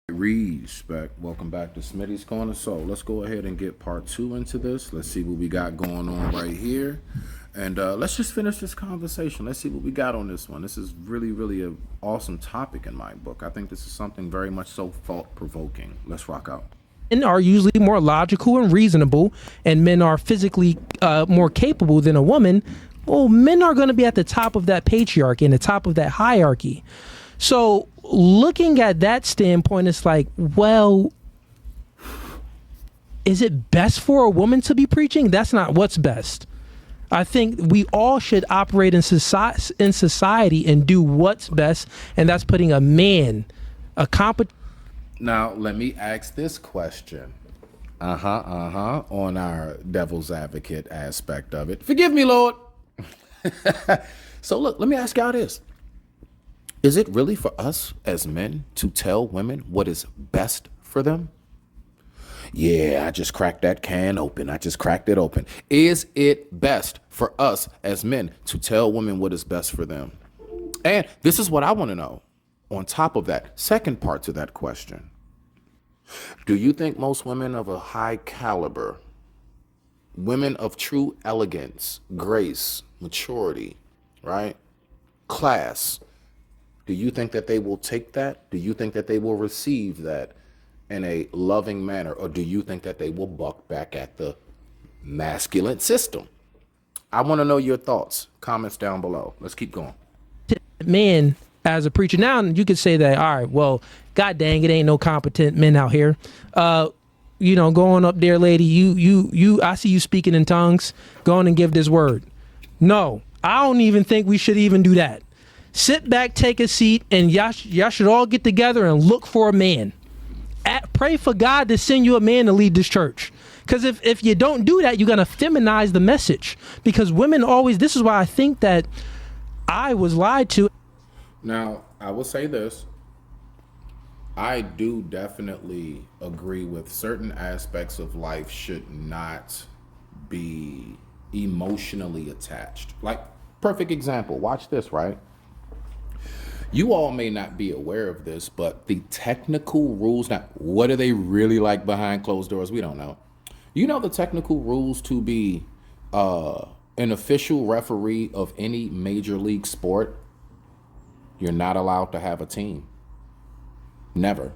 Respect. Welcome back to Smitty's Corner. So let's go ahead and get part two into this. Let's see what we got going on right here. And let's just finish this conversation. Let's see what we got on this one. This is really an awesome topic in my book. I think this is something very much so thought-provoking. Let's rock out. Men are usually more logical and reasonable, and men are physically more capable than a woman. Well, men are going to be at the top of that patriarchy and the top of that hierarchy. So looking at that standpoint, it's like, well, is it best for a woman to be preaching? That's not what's best. I think we all should operate in society and do what's best, and that's putting a man, a competent. Now, let me ask this question. On our devil's advocate aspect of it. Forgive me, Lord. So look, let me ask y'all this. Is it really for us as men to tell women what is best for them? Yeah, I just cracked that can open. I just cracked it open. Is it best for us as men to tell women what is best for them? And this is what I want to know. On top of that, second part to that question. Do you think most women of a high caliber, women of true elegance, grace, maturity, right, class, do you think that they will take that? Do you think that they will receive that in a loving manner? Or do you think that they will buck back at the masculine system? I want to know your thoughts. Comments down below. Let's keep going. Man as a preacher. Now you could say that, all right, well, God dang, it ain't no competent men out here. Going up there, lady, you I see you speaking in tongues. Go on and give this word. No, I don't even think we should even do that. Sit back, take a seat, and y'all should all get together and look for a man. Pray for God to send you a man to lead this church. Because if you don't do that, you're going to feminize the message. Because women always, this is why I think that I was lied to. Now, I will say this. I do definitely agree with certain aspects of life should not be emotionally attached. Like, perfect example. Watch this, right? You all may not be aware of this, but the technical rules, now, what are they really like behind closed doors? We don't know. You know the technical rules to be an official referee of any major league sport? You're not allowed to have a team. Never.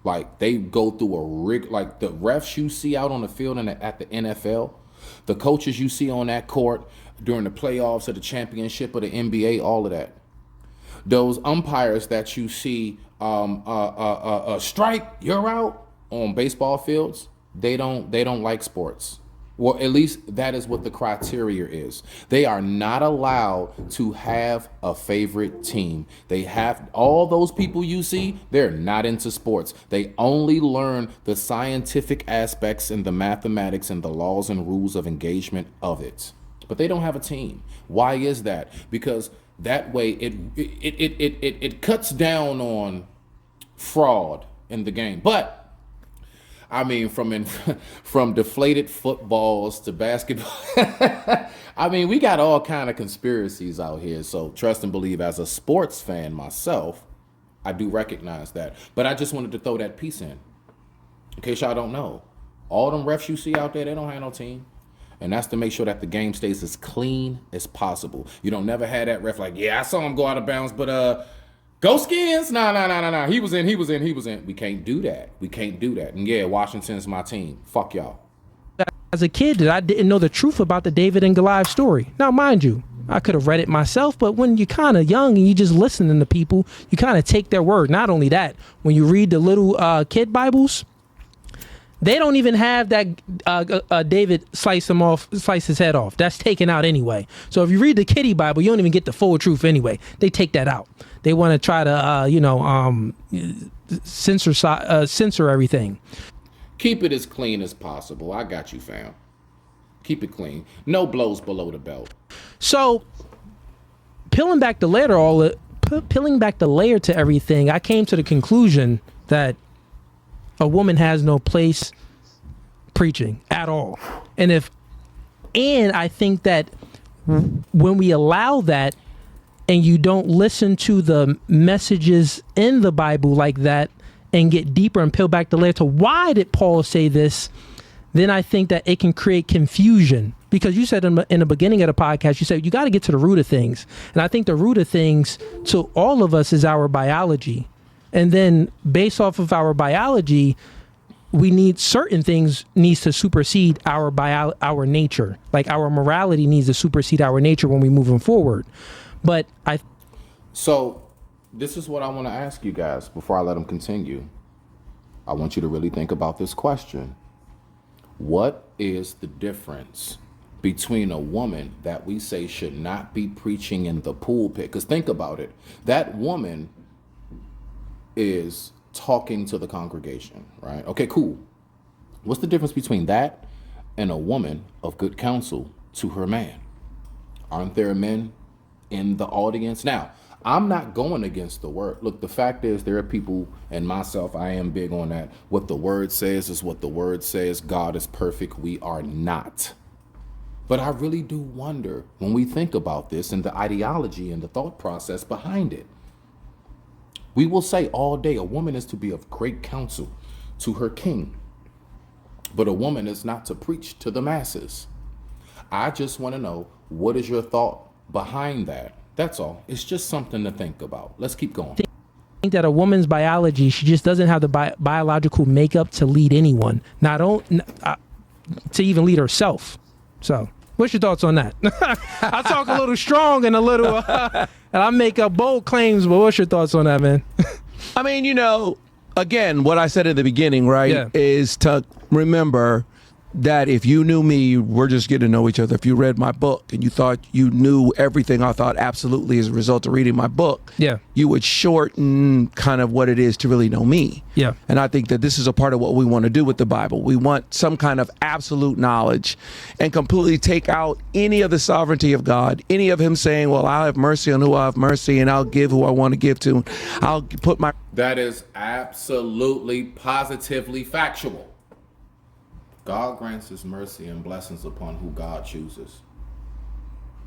Like, they go through a rig, like the refs you see out on the field and at the NFL, the coaches you see on that court during the playoffs of the championship of the NBA, all of that. Those umpires that you see strike, you're out on baseball fields, they don't like sports. Well, at least that is what the criteria is. They are not allowed to have a favorite team. They have all those people you see, they're not into sports. They only learn the scientific aspects and the mathematics and the laws and rules of engagement of it. But they don't have a team. Why is that? Because that way it cuts down on fraud in the game. But I mean, from deflated footballs to basketball, I mean, we got all kind of conspiracies out here. So trust and believe, as a sports fan myself, I do recognize that. But I just wanted to throw that piece in case y'all don't know. All them refs you see out there, they don't have no team. And that's to make sure that the game stays as clean as possible. You don't never have that ref like, yeah, I saw him go out of bounds, but go Skins. Nah. He was in. We can't do that. And yeah, Washington's my team. Fuck y'all. As a kid, I didn't know the truth about the David and Goliath story. Now, mind you, I could have read it myself, but when you're kind of young and you just listening to people, you kind of take their word. Not only that, when you read the little kid Bibles, they don't even have that David slice his head off. That's taken out anyway. So if you read the kiddie Bible, you don't even get the full truth anyway. They take that out. They want to try to, censor everything. Keep it as clean as possible. I got you, fam. Keep it clean. No blows below the belt. So peeling back the layer to everything, I came to the conclusion that a woman has no place preaching at all. And I think that when we allow that and you don't listen to the messages in the Bible like that, and get deeper and peel back the layer to why did Paul say this, then I think that it can create confusion. Because you said in the beginning of the podcast, you said you got to get to the root of things. And I think the root of things to all of us is our biology. And then based off of our biology, we need certain things needs to supersede our nature. Like our morality needs to supersede our nature when we moving forward. But So this is what I want to ask you guys before I let them continue. I want you to really think about this question. What is the difference between a woman that we say should not be preaching in the pulpit? Because think about it. That woman is talking to the congregation, right? Okay, cool. What's the difference between that and a woman of good counsel to her man? Aren't there men in the audience? Now, I'm not going against the word. Look, the fact is there are people, and myself, I am big on that. What the word says is what the word says. God is perfect. We are not. But I really do wonder when we think about this and the ideology and the thought process behind it. We will say all day a woman is to be of great counsel to her king, but a woman is not to preach to the masses. I just want to know, what is your thought behind that? That's all. It's just something to think about. Let's keep going. I think that a woman's biology, she just doesn't have the biological makeup to lead anyone, to even lead herself. So what's your thoughts on that? I talk a little strong and a little, and I make up bold claims, but what's your thoughts on that, man? I mean, again, what I said at the beginning, right, is to remember that if you knew me, we're just getting to know each other. If you read my book and you thought you knew everything I thought absolutely as a result of reading my book, you would shorten kind of what it is to really know me. Yeah. And I think that this is a part of what we want to do with the Bible. We want some kind of absolute knowledge and completely take out any of the sovereignty of God, any of him saying, well, I'll have mercy on who I have mercy and I'll give who I want to give to. I'll put my... That is absolutely, positively factual. God grants his mercy and blessings upon who God chooses.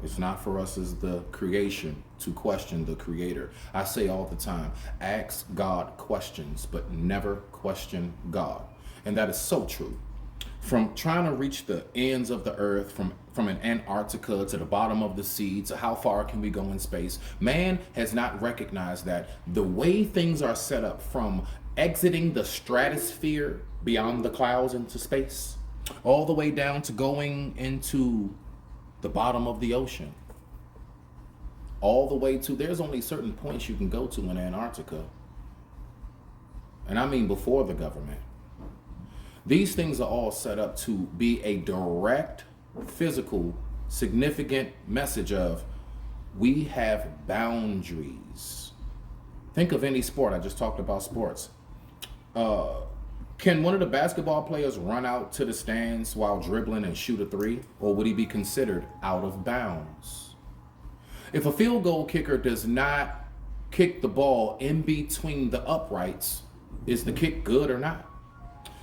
It's not for us as the creation to question the creator. I say all the time, ask God questions, but never question God. And that is so true. From trying to reach the ends of the earth, from an Antarctica to the bottom of the sea, to how far can we go in space, man has not recognized that the way things are set up, from exiting the stratosphere beyond the clouds into space, all the way down to going into the bottom of the ocean, all the way to, there's only certain points you can go to in Antarctica. And I mean before the government. These things are all set up to be a direct, physical, significant message of, we have boundaries. Think of any sport. I just talked about sports. Can one of the basketball players run out to the stands while dribbling and shoot a three? Or would he be considered out of bounds? If a field goal kicker does not kick the ball in between the uprights, is the kick good or not?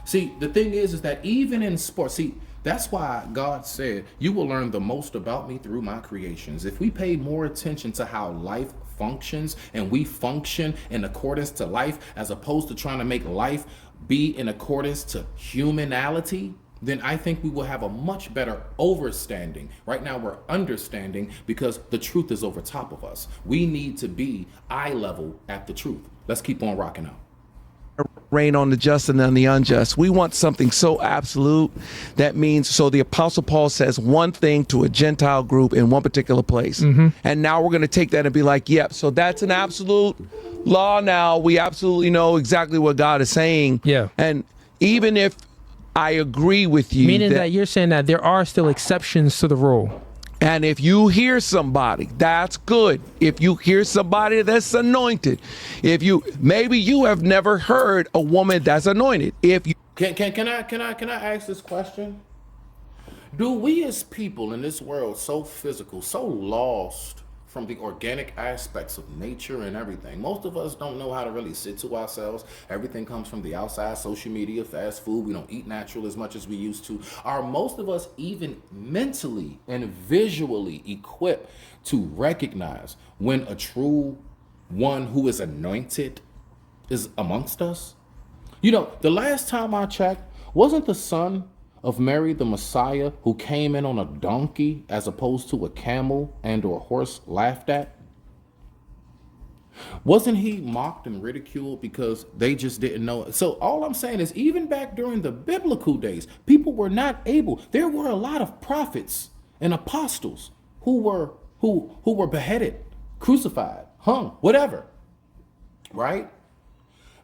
See, the thing is that even in sports, that's why God said, you will learn the most about me through my creations. If we pay more attention to how life functions and we function in accordance to life, as opposed to trying to make life be in accordance to humanality, then I think we will have a much better overstanding. Right now we're understanding because the truth is over top of us. We need to be eye level at the truth. Let's keep on rocking out. Rain on the just and on the unjust. We want something so absolute. That means, so the Apostle Paul says one thing to a Gentile group in one particular place. And now we're going to take that and be like, yep, so that's an absolute law now. We absolutely know exactly what God is saying. Yeah. And even if I agree with you. Meaning that you're saying that there are still exceptions to the rule. And if you hear somebody, that's good. If you hear somebody that's anointed, maybe you have never heard a woman that's anointed. If you can I ask this question? Do we as people in this world so physical, so lost from the organic aspects of nature and everything? Most of us don't know how to really sit to ourselves. Everything comes from the outside, social media, fast food. We don't eat natural as much as we used to. Are most of us even mentally and visually equipped to recognize when a true one who is anointed is amongst us? You know, the last time I checked, wasn't the son of Mary the Messiah who came in on a donkey as opposed to a camel and or a horse laughed at? Wasn't he mocked and ridiculed because they just didn't know? So all I'm saying is, even back during the biblical days, people were not able. There were a lot of prophets and apostles who were beheaded, crucified, hung, whatever, right?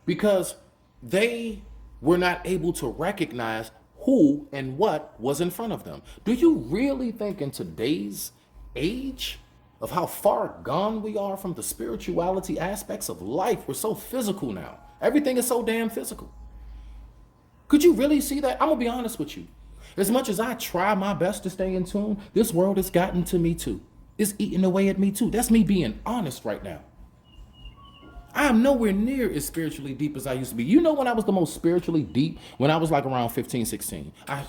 Because they were not able to recognize who and what was in front of them. Do you really think in today's age of how far gone we are from the spirituality aspects of life, we're so physical now. Everything is so damn physical. Could you really see that? I'm gonna be honest with you. As much as I try my best to stay in tune, this world has gotten to me too. It's eating away at me too. That's me being honest right now. I am nowhere near as spiritually deep as I used to be. You know when I was the most spiritually deep? When I was like around 15, 16. I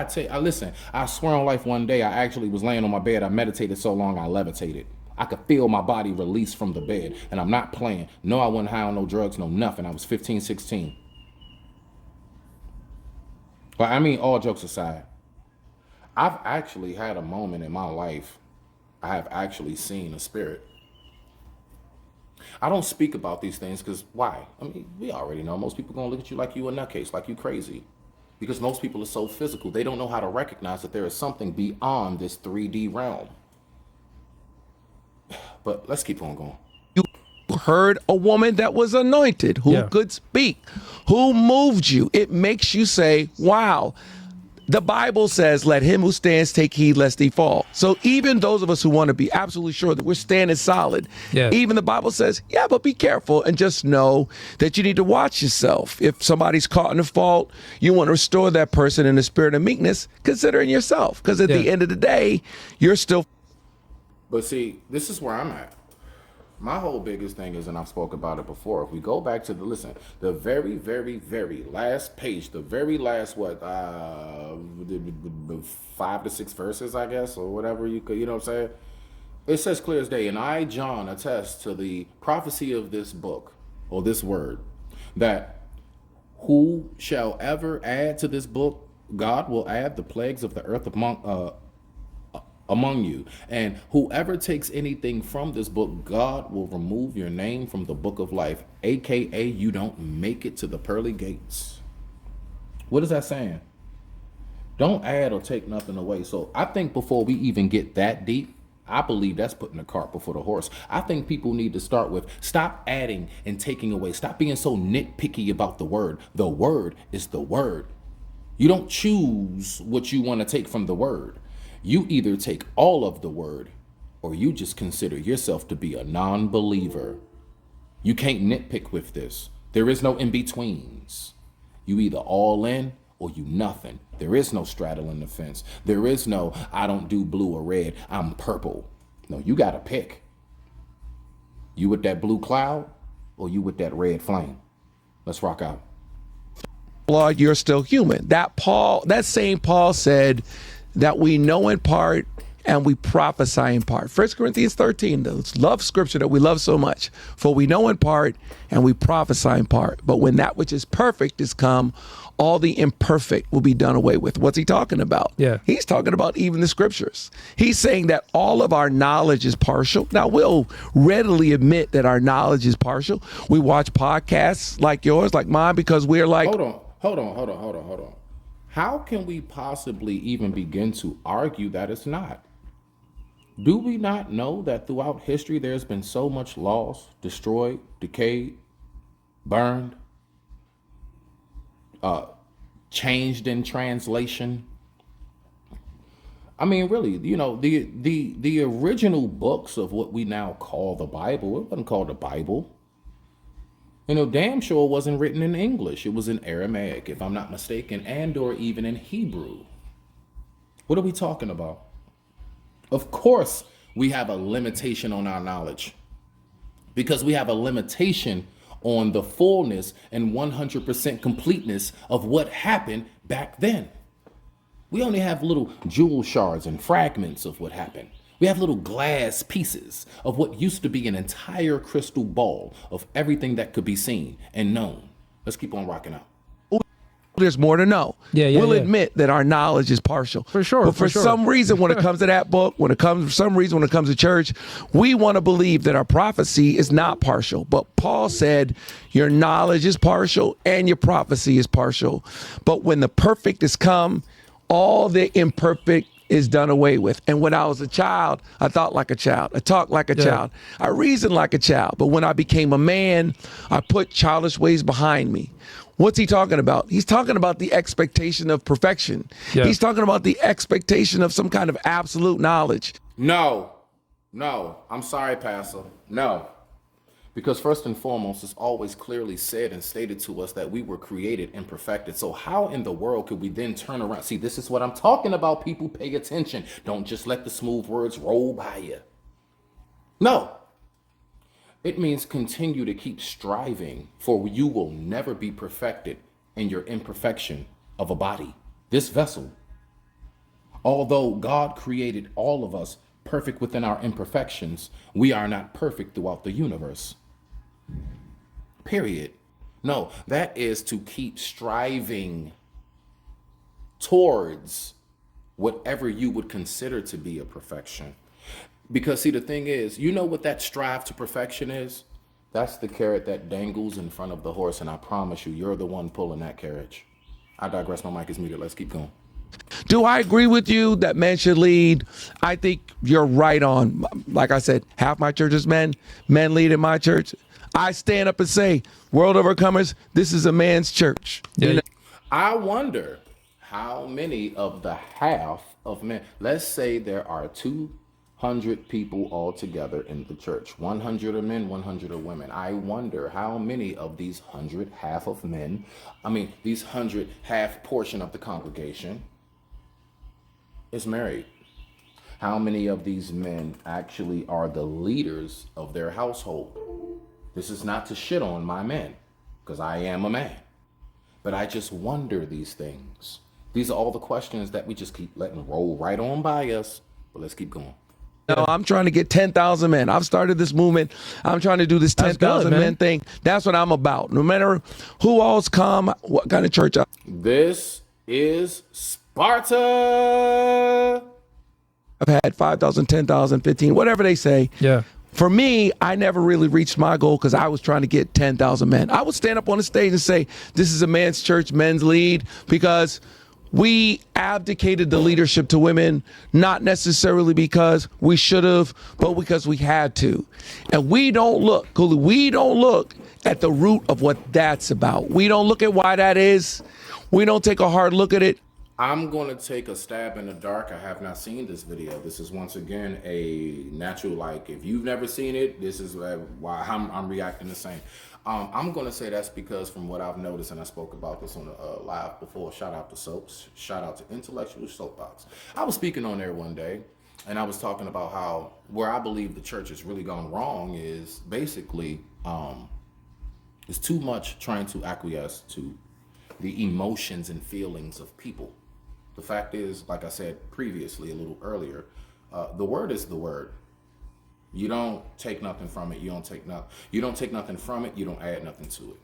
tell you, listen, I swear on life one day I actually was laying on my bed. I meditated so long I levitated. I could feel my body release from the bed. And I'm not playing. No, I wasn't high on no drugs, no nothing. I was 15, 16. But I mean, all jokes aside, I've actually had a moment in my life I have actually seen a spirit. I don't speak about these things because why? I mean, we already know most people gonna look at you like you a nutcase, like you crazy. Because most people are so physical, they don't know how to recognize that there is something beyond this 3D realm. But let's keep on going. You heard a woman that was anointed, who could speak, who moved you. It makes you say, wow. The Bible says, let him who stands take heed lest he fall. So even those of us who want to be absolutely sure that we're standing solid, even the Bible says, yeah, but be careful and just know that you need to watch yourself. If somebody's caught in a fault, you want to restore that person in the spirit of meekness, considering yourself. Because at the end of the day, you're still. But see, this is where I'm at. My whole biggest thing is, and I've spoke about it before, if we go back to the very, very, very last page, the very last, 5 to 6 verses, I guess, or whatever you could, you know what I'm saying? It says clear as day, and I, John, attest to the prophecy of this book, or this word, that who shall ever add to this book, God will add the plagues of the earth among you, and whoever takes anything from this book, God will remove your name from the book of life, aka you don't make it to the pearly gates. What is that saying? Don't add or take nothing away. So I think before we even get that deep, I believe that's putting the cart before the horse. I think people need to start with stop adding and taking away. Stop being so nitpicky about the word. The word is the word. You don't choose what you want to take from the word. You either take all of the word or you just consider yourself to be a non-believer. You can't nitpick with this. There is no in-betweens. You either all in or you nothing. There is no straddling the fence. There is no, I don't do blue or red, I'm purple. No, you got to pick. You with that blue cloud or you with that red flame? Let's rock out. Lord, you're still human. That same Paul said that we know in part and we prophesy in part. 1 Corinthians 13, the love scripture that we love so much. For we know in part and we prophesy in part. But when that which is perfect is come, all the imperfect will be done away with. What's he talking about? He's talking about even the scriptures. He's saying that all of our knowledge is partial. Now, we'll readily admit that our knowledge is partial. We watch podcasts like yours, like mine, because we're like... Hold on. How can we possibly even begin to argue that it's not? Do we not know that throughout history there's been so much loss, destroyed, decayed, burned, changed in translation? I mean, really, you know, the original books of what we now call the Bible, it wasn't called the Bible. You know, damn sure it wasn't written in English. It was in Aramaic, if I'm not mistaken, and or even in Hebrew. What are we talking about? Of course, we have a limitation on our knowledge because we have a limitation on the fullness and 100% completeness of what happened back then. We only have little jewel shards and fragments of what happened. We have little glass pieces of what used to be an entire crystal ball of everything that could be seen and known. Let's keep on rocking out. There's more to know. We'll admit that our knowledge is partial. For sure. But for some reason, when it comes to that book, when it comes to church, we want to believe that our prophecy is not partial. But Paul said your knowledge is partial and your prophecy is partial. But when the perfect is come, all the imperfect is done away with. And when I was a child, I thought like a child. I talked like a child. I reasoned like a child. But when I became a man, I put childish ways behind me. What's he talking about? He's talking about the expectation of perfection. He's talking about the expectation of some kind of absolute knowledge. No, I'm sorry, Pastor. No. Because first and foremost, it's always clearly said and stated to us that we were created and perfected. So how in the world could we then turn around? See, this is what I'm talking about. People, pay attention. Don't just let the smooth words roll by you. No. It means continue to keep striving, for you will never be perfected in your imperfection of a body, this vessel. Although God created all of us perfect within our imperfections, we are not perfect throughout the universe. Period. No, that is to keep striving towards whatever you would consider to be a perfection. Because see, the thing is, you know what that strive to perfection is? That's the carrot that dangles in front of the horse, and I promise you, you're the one pulling that carriage. I digress. My mic is muted. Let's keep going. Do I agree with you that men should lead? I think you're right on. Like I said, half my church is men. Men lead in my church. I stand up and say, World Overcomers, this is a man's church. You know? I wonder how many of the half of men, let's say there are 200 people all together in the church. 100 are men, 100 are women. I wonder how many of these 100 half of men, these 100 half portion of the congregation is married. How many of these men actually are the leaders of their household? This is not to shit on my men, because I am a man. But I just wonder these things. These are all the questions that we just keep letting roll right on by us. But let's keep going. No, I'm trying to get 10,000 men. I've started this movement. I'm trying to do this 10,000 men thing. That's what I'm about. No matter who else come, what kind of church. This is Sparta. I've had 5,000, 10,000, 15, whatever they say. Yeah. For me, I never really reached my goal because I was trying to get 10,000 men. I would stand up on the stage and say, this is a man's church, men's lead, because we abdicated the leadership to women, not necessarily because we should have, but because we had to. And we don't look at the root of what that's about. We don't look at why that is. We don't take a hard look at it. I'm going to take a stab in the dark. I have not seen this video. This is once again a natural, if you've never seen it, this is why I'm reacting the same. I'm going to say that's because from what I've noticed, and I spoke about this on a live before, shout out to Soaps, shout out to Intellectual Soapbox. I was speaking on there one day, and I was talking about how where I believe the church has really gone wrong is basically is too much trying to acquiesce to the emotions and feelings of people. The fact is, like I said previously a little earlier, the word is the word. You don't take nothing from it. You don't take nothing from it. You don't add nothing to it.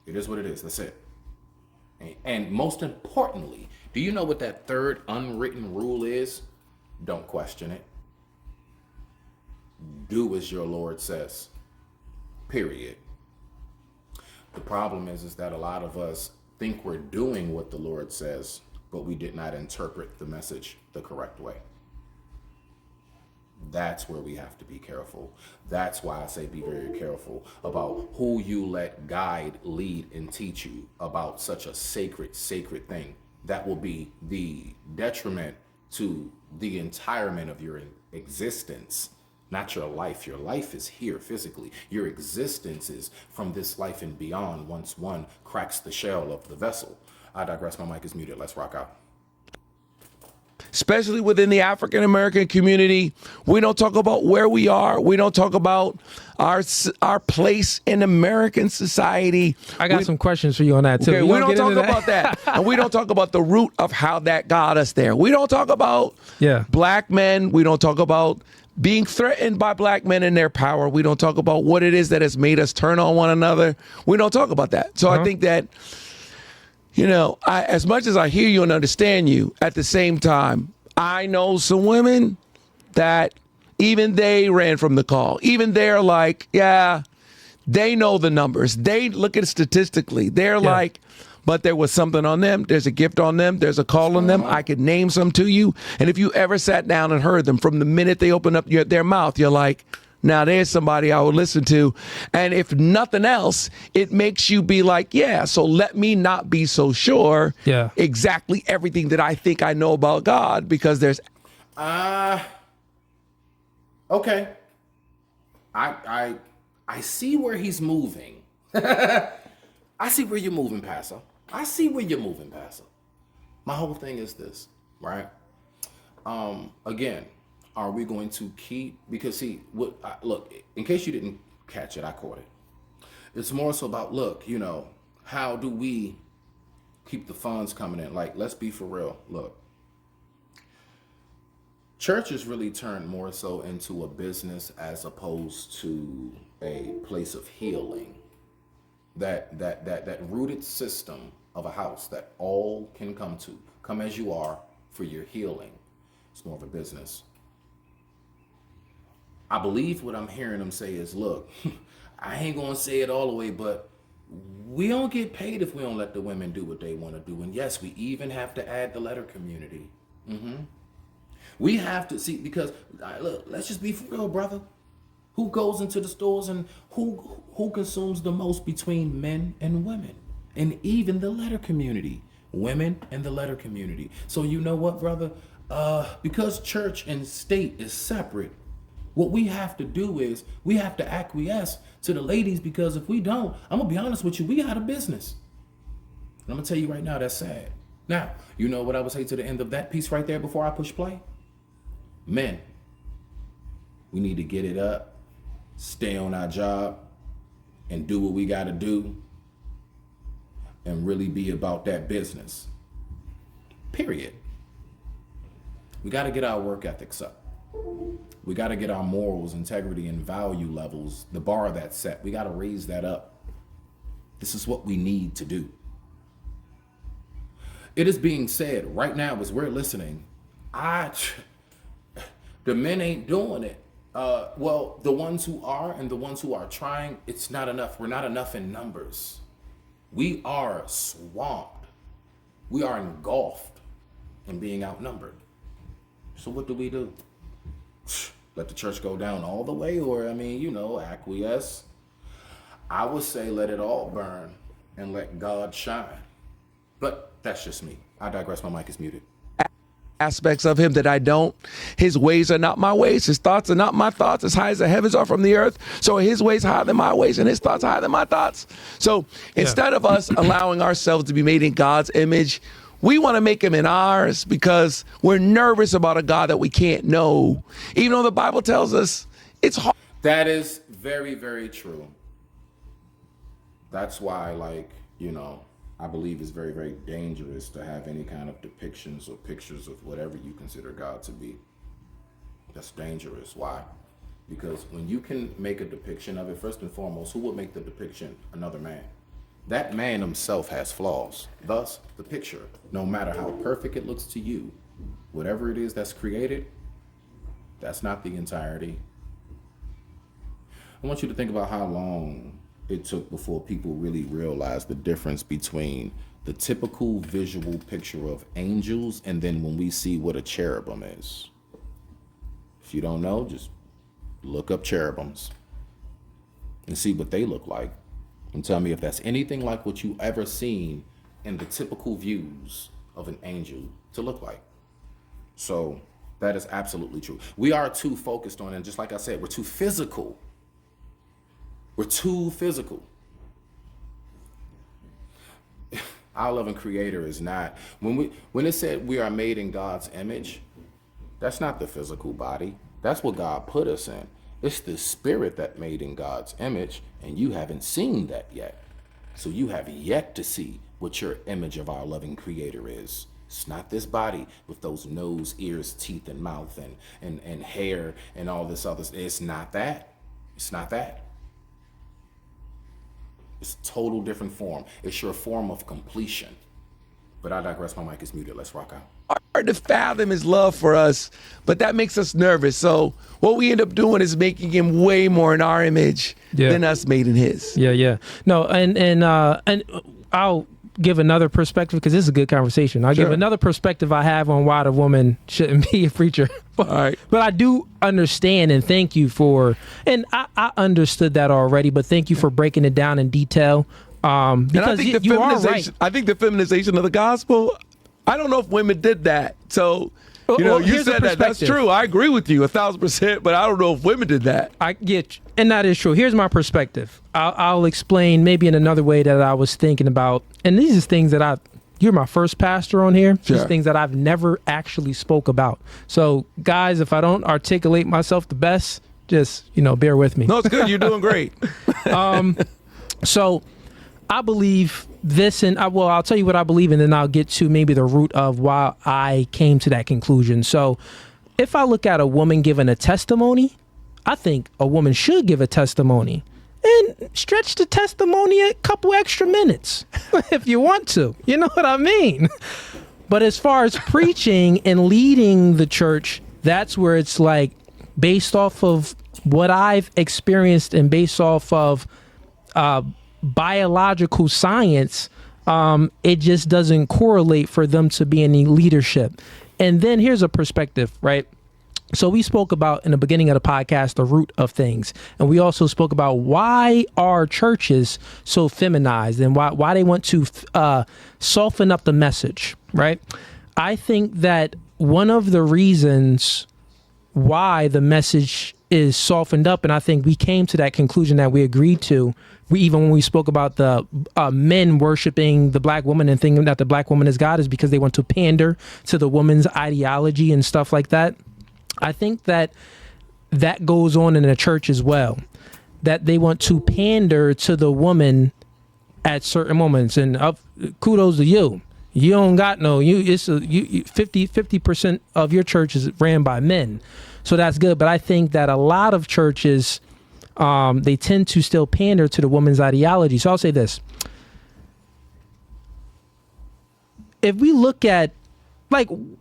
It is what it is. That's it. And most importantly, do you know what that third unwritten rule is? Don't question it. Do as your Lord says. Period. The problem is that a lot of us think we're doing what the Lord says, but we did not interpret the message the correct way. That's where we have to be careful. That's why I say be very careful about who you let guide, lead, and teach you about such a sacred thing. That will be the detriment to the entirement of your existence, not your life. Your life is here physically. Your existence is from this life and beyond once one cracks the shell of the vessel. I digress. My mic is muted. Let's rock out. Especially within the African American community, we don't talk about where we are. We don't talk about our place in American society. I got some questions for you on that too. Okay, we don't talk about that. And we don't talk about the root of how that got us there. We don't talk about black men. We don't talk about being threatened by black men in their power. We don't talk about what it is that has made us turn on one another. We don't talk about that. So I think that, you know, as much as I hear you and understand you, at the same time, I know some women that even they ran from the call. Even they're like, yeah, they know the numbers. They look at it statistically. They're like, but there was something on them. There's a gift on them. There's a call on them. I could name some to you. And if you ever sat down and heard them from the minute they open up their mouth, you're like, now there's somebody I would listen to. And if nothing else, it makes you be like, yeah, so let me not be so sure exactly everything that I think I know about God, because there's... Okay. I see where he's moving. I see where you're moving, Pastor. I see where you're moving, Pastor. My whole thing is this, right? Again, are we going to keep, because see, look, in case you didn't catch it, I caught it. It's more so about, look, you know, how do we keep the funds coming in? Like, let's be for real. Look, church has really turned more so into a business as opposed to a place of healing. That rooted system of a house that all can come as you are for your healing. It's more of a business. I believe what I'm hearing them say is, look, I ain't gonna say it all the way, but we don't get paid if we don't let the women do what they want to do. And yes, we even have to add the letter community. We have to see, because look, let's just be for real, brother. Who goes into the stores and who consumes the most between men and women? And even the letter community. Women and the letter community. So you know what, brother? Because church and state is separate, what we have to do is we have to acquiesce to the ladies, because if we don't, I'm going to be honest with you, we out of business. And I'm going to tell you right now, that's sad. Now, you know what I would say to the end of that piece right there before I push play? Men, we need to get it up, stay on our job, and do what we got to do, and really be about that business. Period. We got to get our work ethics up. We got to get our morals, integrity, and value levels, the bar that's set. We got to raise that up. This is what we need to do. It is being said right now as we're listening, the men ain't doing it. Well, the ones who are and the ones who are trying, it's not enough. We're not enough in numbers. We are swamped. We are engulfed in being outnumbered. So what do? Let the church go down all the way, or acquiesce? I would say let it all burn and let God shine. But that's just me. I digress. My mic is muted. Aspects of him that I don't. His ways are not my ways. His thoughts are not my thoughts. As high as the heavens are from the earth, so are his ways higher than my ways, and his thoughts higher than my thoughts. So instead of us allowing ourselves to be made in God's image, we want to make him in ours because we're nervous about a God that we can't know, even though the Bible tells us it's hard. That is very, very true. That's why, I believe it's very, very dangerous to have any kind of depictions or pictures of whatever you consider God to be. That's dangerous. Why? Because when you can make a depiction of it, first and foremost, who would make the depiction? Another man. That man himself has flaws. Thus, the picture, no matter how perfect it looks to you, whatever it is that's created, that's not the entirety. I want you to think about how long it took before people really realized the difference between the typical visual picture of angels and then when we see what a cherubim is. If you don't know, just look up cherubims and see what they look like and tell me if that's anything like what you ever seen in the typical views of an angel to look like. So that is absolutely true. We are too focused on it, and just like I said, we're too physical. We're too physical. Our loving creator is not, when it said we are made in God's image, that's not the physical body. That's what God put us in. It's the spirit that made in God's image, and you haven't seen that yet. So you have yet to see what your image of our loving creator is. It's not this body with those nose, ears, teeth, and mouth, and hair and all this other. It's not that. It's not that. It's a total different form. It's your form of completion. But I digress. My mic is muted. Let's rock out. Hard to fathom his love for us, but that makes us nervous. So what we end up doing is making him way more in our image than us made in his. Yeah. No, and I'll give another perspective because this is a good conversation. I'll give another perspective I have on why the woman shouldn't be a preacher. All right. But I do understand, and thank you for, and I understood that already, but thank you for breaking it down in detail. Because you are right. I think the feminization of the gospel, I don't know if women did that. So, you said that. That's true. I agree with you 1,000%, but I don't know if women did that. I get you. And that is true. Here's my perspective. I'll explain maybe in another way that I was thinking about. And these are things that you're my first pastor on here. These are things that I've never actually spoke about. So guys, if I don't articulate myself the best, just, bear with me. No, it's good. You're doing great. So I believe this, and I'll tell you what I believe, and then I'll get to maybe the root of why I came to that conclusion. So if I look at a woman giving a testimony, I think a woman should give a testimony and stretch the testimony a couple extra minutes if you want to. You know what I mean? But as far as preaching and leading the church, that's where it's like based off of what I've experienced and based off of biological science, it just doesn't correlate for them to be any leadership. And then here's a perspective, right? So we spoke about in the beginning of the podcast, the root of things. And we also spoke about why are churches so feminized and why they want to soften up the message, right? I think that one of the reasons why the message is softened up, and I think we came to that conclusion that we agreed to, even when we spoke about the men worshiping the black woman and thinking that the black woman is God, is because they want to pander to the woman's ideology and stuff like that. I think that goes on in the church as well, that they want to pander to the woman at certain moments. And kudos to you. You don't got 50% of your church is ran by men. So that's good. But I think that a lot of churches, they tend to still pander to the woman's ideology. So I'll say this. If we look at, when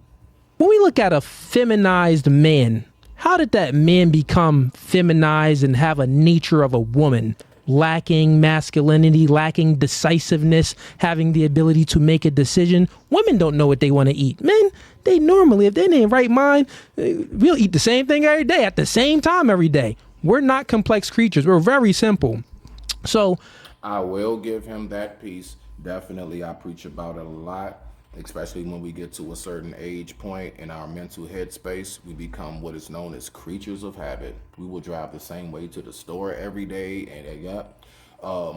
we look at a feminized man, how did that man become feminized and have a nature of a woman? Lacking masculinity, lacking decisiveness, having the ability to make a decision. Women don't know what they want to eat. Men, they normally, if they're in their right mind, we'll eat the same thing every day at the same time every day. We're not complex creatures. We're very simple. So I will give him that piece. Definitely, I preach about it a lot, especially when we get to a certain age point in our mental headspace. We become what is known as creatures of habit. We will drive the same way to the store every day, and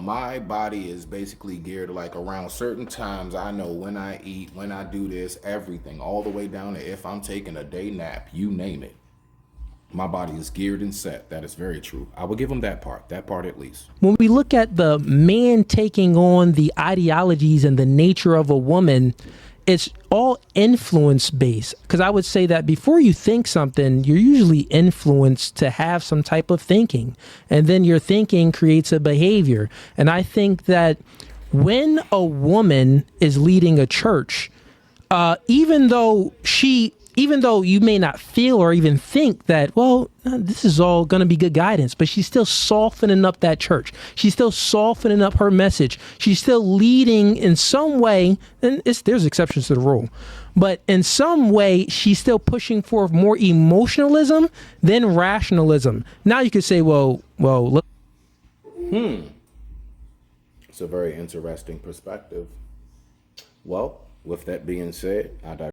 my body is basically geared around certain times. I know when I eat, when I do this, everything, all the way down to if I'm taking a day nap, you name it. My body is geared and set. That is very true. I will give him that part at least. When we look at the man taking on the ideologies and the nature of a woman, it's all influence based. Because I would say that before you think something, you're usually influenced to have some type of thinking. And then your thinking creates a behavior. And I think that when a woman is leading a church, even though you may not feel or even think that, this is all going to be good guidance, but she's still softening up that church. She's still softening up her message. She's still leading in some way, and there's exceptions to the rule, but in some way, she's still pushing for more emotionalism than rationalism. Now you could say, look. It's a very interesting perspective. Well, with that being said, I digress.